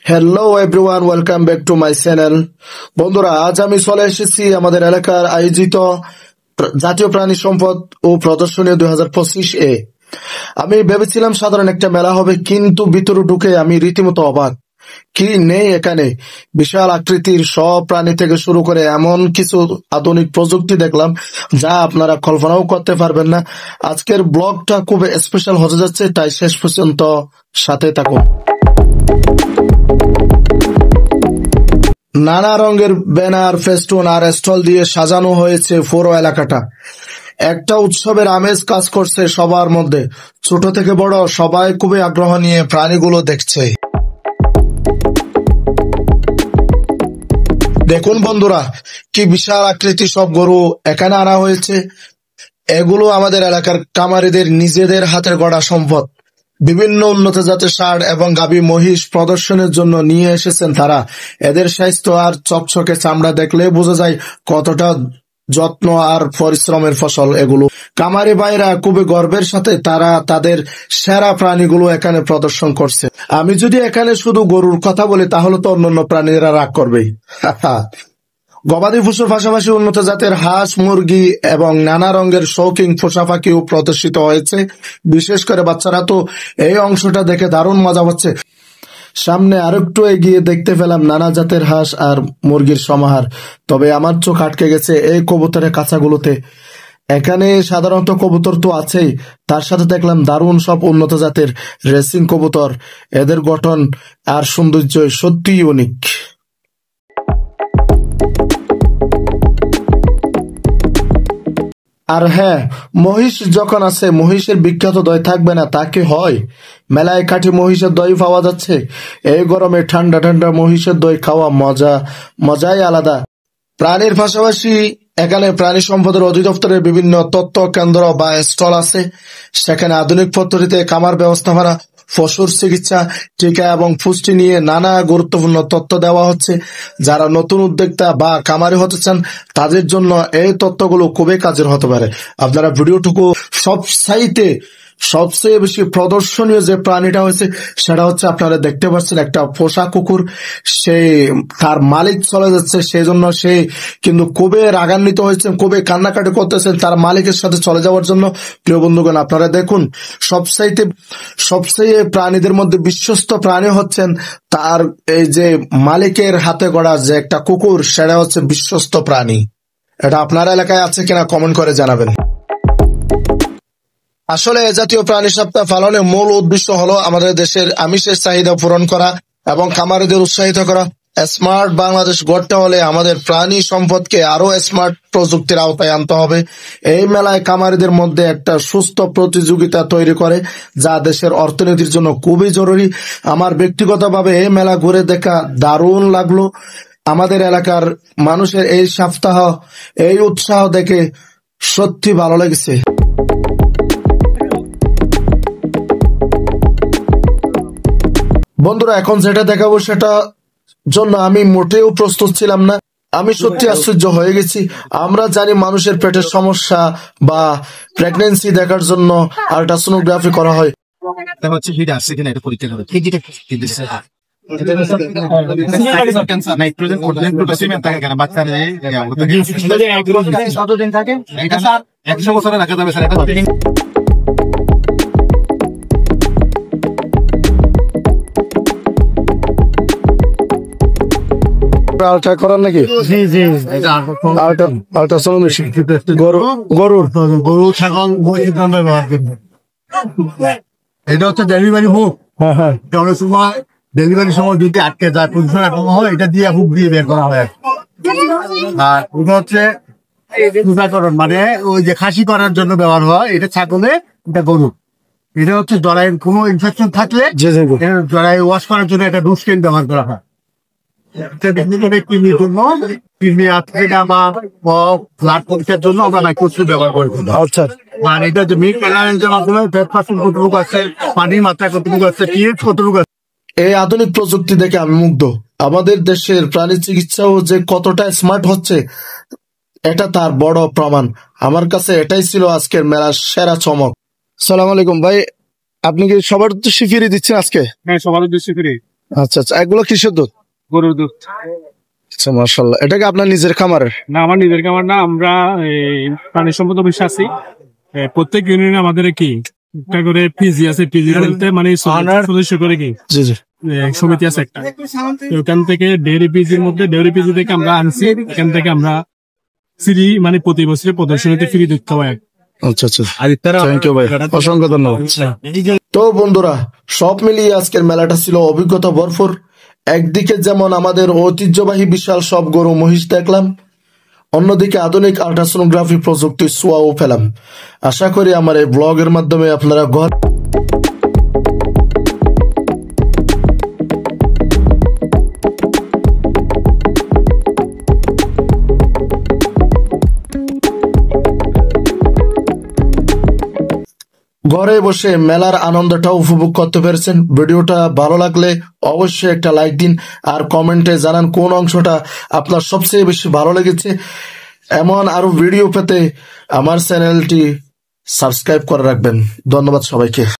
Hello everyone, welcome back to my channel. বন্ধুরা, আজ আমি চলে এসেছি আমাদের এলাকার আয়োজিত জাতীয় প্রাণী সম্পদ ও প্রদর্শনী 2025 এ। আমি ভেবেছিলাম সাধারণ একটা মেলা হবে, কিন্তু ভিতরে ঢুকে আমি রীতিমতো অবাক। কি নেই এখানে! বিশাল আকৃতির সব প্রাণী থেকে শুরু করে এমন কিছু আধুনিক প্রযুক্তি দেখলাম যা আপনারা কল্পনাও করতে পারবেন না। আজকের ব্লগটা খুব স্পেশাল হতে যাচ্ছে, তাই শেষ পর্যন্ত সাথে থাকুন। নানা রঙের ব্যানার, ফেস্টুন আর স্টল দিয়ে সাজানো হয়েছে পুরো এলাকাটা। একটা উৎসবের আমেজ কাজ করছে সবার মধ্যে। ছোট থেকে বড় সবাই খুবই আগ্রহ নিয়ে প্রাণীগুলো দেখছে। দেখুন বন্ধুরা, কি বিশাল আকৃতি সব গরু এখানে আনা হয়েছে। এগুলো আমাদের এলাকার কামারিদের নিজেদের হাতের গড়া সম্পদ। বিভিন্ন উন্নত জাতের ষাঁড় এবং গাভী মহিষ প্রদর্শনের জন্য নিয়ে এসেছেন তারা। এদের স্বাস্থ্য আর চকচকে চামড়া দেখলে বোঝা যায় কতটা যত্ন আর পরিশ্রমের ফসল এগুলো। কামারি ভাইরা খুবই গর্বের সাথে তারা তাদের সেরা প্রাণীগুলো এখানে প্রদর্শন করছে। আমি যদি এখানে শুধু গরুর কথা বলি তাহলে তো অন্যান্য প্রাণীরা রাগ করবেই। গবাদি পশুর পাশাপাশি উন্নত জাতের হাঁস, মুরগি এবং নানা রঙের শৌখিন পোষা পাখিও প্রদর্শিত হয়েছে। বিশেষ করে বাচ্চারা তো এই অংশটা দেখে দারুণ মজা পাচ্ছে। সামনে আরেকটু এগিয়ে দেখতে পেলাম নানা জাতের হাঁস আর মুরগির সমাহার। তবে আমার চোখ আটকে গেছে এই কবুতরের কাছাগুলোতে। এখানে সাধারণত কবুতর তো আছেই, তার সাথে দেখলাম দারুণ সব উন্নত জাতের রেসিং কবুতর। এদের গঠন আর সৌন্দর্য সত্যিই ইউনিক। আর হ্যাঁ, মহিষ যখন আছে, মহিষের বিখ্যাত দই থাকবে না তা কি হয়? মেলায় কাঠি মহিষের দই পাওয়া যাচ্ছে। এই গরমে ঠান্ডা ঠান্ডা মহিষের দই খাওয়া মজাই আলাদা। প্রাণীর পাশাপাশি এখানে প্রাণী সম্পদের অধিদপ্তরের বিভিন্ন তথ্য কেন্দ্র বা স্টল আছে। সেখানে আধুনিক পদ্ধতিতে খামার ব্যবস্থাপনা, পশুর চিকিৎসা, টিকা এবং পুষ্টি নিয়ে নানা গুরুত্বপূর্ণ তথ্য দেওয়া হচ্ছে। যারা নতুন উদ্যোক্তা বা খামারি হতে চান তাদের জন্য এই তথ্যগুলো খুবই কাজের হতে পারে। আপনারা ভিডিওটুকু সবচেয়ে বেশি প্রদর্শনীয় যে প্রাণীটা হয়েছে সেটা হচ্ছে আপনারা দেখতে পাচ্ছেন একটা পোষা কুকুর। সে তার মালিক চলে যাচ্ছে, সেই জন্য সে কিন্তু খুবই রাগান্বিত হয়েছে, খুবই কান্নাকাটি করতেছেন তার মালিকের সাথে চলে যাওয়ার জন্য। প্রিয় বন্ধুগণ, আপনারা দেখুন, সবচেয়ে প্রাণীদের মধ্যে বিশ্বস্ত প্রাণী হচ্ছেন তার এই যে মালিকের হাতে গড়া যে একটা কুকুর, সেটা হচ্ছে বিশ্বস্ত প্রাণী। এটা আপনার এলাকায় আছে কিনা কমেন্ট করে জানাবেন। আসলে এ জাতীয় প্রাণী সপ্তাহ পালনের মূল উদ্দেশ্য হলো আমাদের দেশের আমিষের চাহিদা পূরণ করা এবং খামারিদের উৎসাহিত করা। স্মার্ট বাংলাদেশ গড়তে হলে আমাদের প্রাণী সম্পদকে আরো স্মার্ট প্রযুক্তির আওতায় আনতে হবে। এই মেলায় খামারিদের মধ্যে একটা সুস্থ প্রতিযোগিতা তৈরি করে, যা দেশের অর্থনীতির জন্য খুবই জরুরি। আমার ব্যক্তিগতভাবে এই মেলা ঘুরে দেখা দারুণ লাগলো। আমাদের এলাকার মানুষের এই সপ্তাহ, এই উৎসাহ দেখে সত্যি ভালো লেগেছে। বন্ধুরা, এখন যেটা দেখাবো সেটা জন্য আমি মোটেও প্রস্তুত ছিলাম না। আমি সত্যি আশ্চর্য হয়ে গেছি। আমরা জানি মানুষের পেটের সমস্যা বা প্রেগন্যান্সি দেখার জন্য আল্ট্রাসোনোগ্রাফি করা হয়। আলট্রা করার নাকি? জি জি, আলট্রাসাউন্ড মেশিন গরুর ছাগল ব্যবহার করবে। এটা হচ্ছে ডেলিভারি হুক। হ্যাঁ হ্যাঁ, অনেক সময় ডেলিভারির সময় যদি আটকে যায়, পজিশন এরকম হয়, এটা দিয়ে হুক দিয়ে বের করা হয়। আর এটা হচ্ছে মানে ওই যে খাসি করার জন্য ব্যবহার হয়। এটা ছাগলে, এটা গরু। এটা হচ্ছে জরায়ুর কোনো ইনফেকশন থাকলে জরায়ু ওয়াশ করার জন্য এটা ডুস্টেন ব্যবহার করা হয়। এই আধুনিক প্রযুক্তি দেখে আমি মুগ্ধ। আমাদের দেশের প্রাণী চিকিৎসাও যে কতটা স্মার্ট হচ্ছে এটা তার বড় প্রমাণ। আমার কাছে এটাই ছিল আজকের মেলার সেরা চমক। সালাম আলাইকুম ভাই, আপনি কি সবার উদ্দেশ্যে ফিরে দিচ্ছেন আজকে? হ্যাঁ, সবার উদ্দেশ্যে ফিরে। আচ্ছা আচ্ছা, এগুলো কিসের দুধ? গরুর দুধ। আচ্ছা, মাশাআল্লাহ। এটা কি আপনার নিজের খামারের? না, আমার নিজের খামার না, আমরা প্রাণী সম্পদ অফিসে আছি। প্রত্যেক ইউনিয়নে আমাদের কি একটা করে পিজি আছে, পিজি বলতে মানে সদস্য করে কি জি জি। সমিতি আছে একটা। তো ওখান থেকে ডেয়ারি পিজির মধ্যে ডেয়ারি পিজি থেকে আমরা আনছি, এখান থেকে আমরা ফ্রি মানে প্রতি বছরে প্রদর্শনীতে ফ্রি দুধ খাওয়াই। আচ্ছা আচ্ছা, থ্যাংক ইউ ভাই, অসংখ্য ধন্যবাদ। তো বন্ধুরা, সব মিলিয়ে আজকের মেলাটা ছিল অভিজ্ঞতা ভরপুর। একদিকে যেমন আমাদের ঐতিহ্যবাহী বিশাল সব গরু মহিষ দেখলাম, অন্যদিকে আধুনিক আল্ট্রাসোনোগ্রাফি প্রযুক্তির ছোঁয়াও পেলাম। আশা করি আমার এই ব্লগের মাধ্যমে আপনারা ঘরে বসে মেলার আনন্দটা উপভোগ করতে পেরেছেন। ভিডিওটা ভালো লাগলে অবশ্যই একটা লাইক দিন, আর কমেন্টে জানান কোন অংশটা আপনার সবচেয়ে বেশি ভালো লেগেছে। এমন আরো ভিডিও পেতে আমার চ্যানেলটি সাবস্ক্রাইব করে রাখবেন। ধন্যবাদ সবাইকে।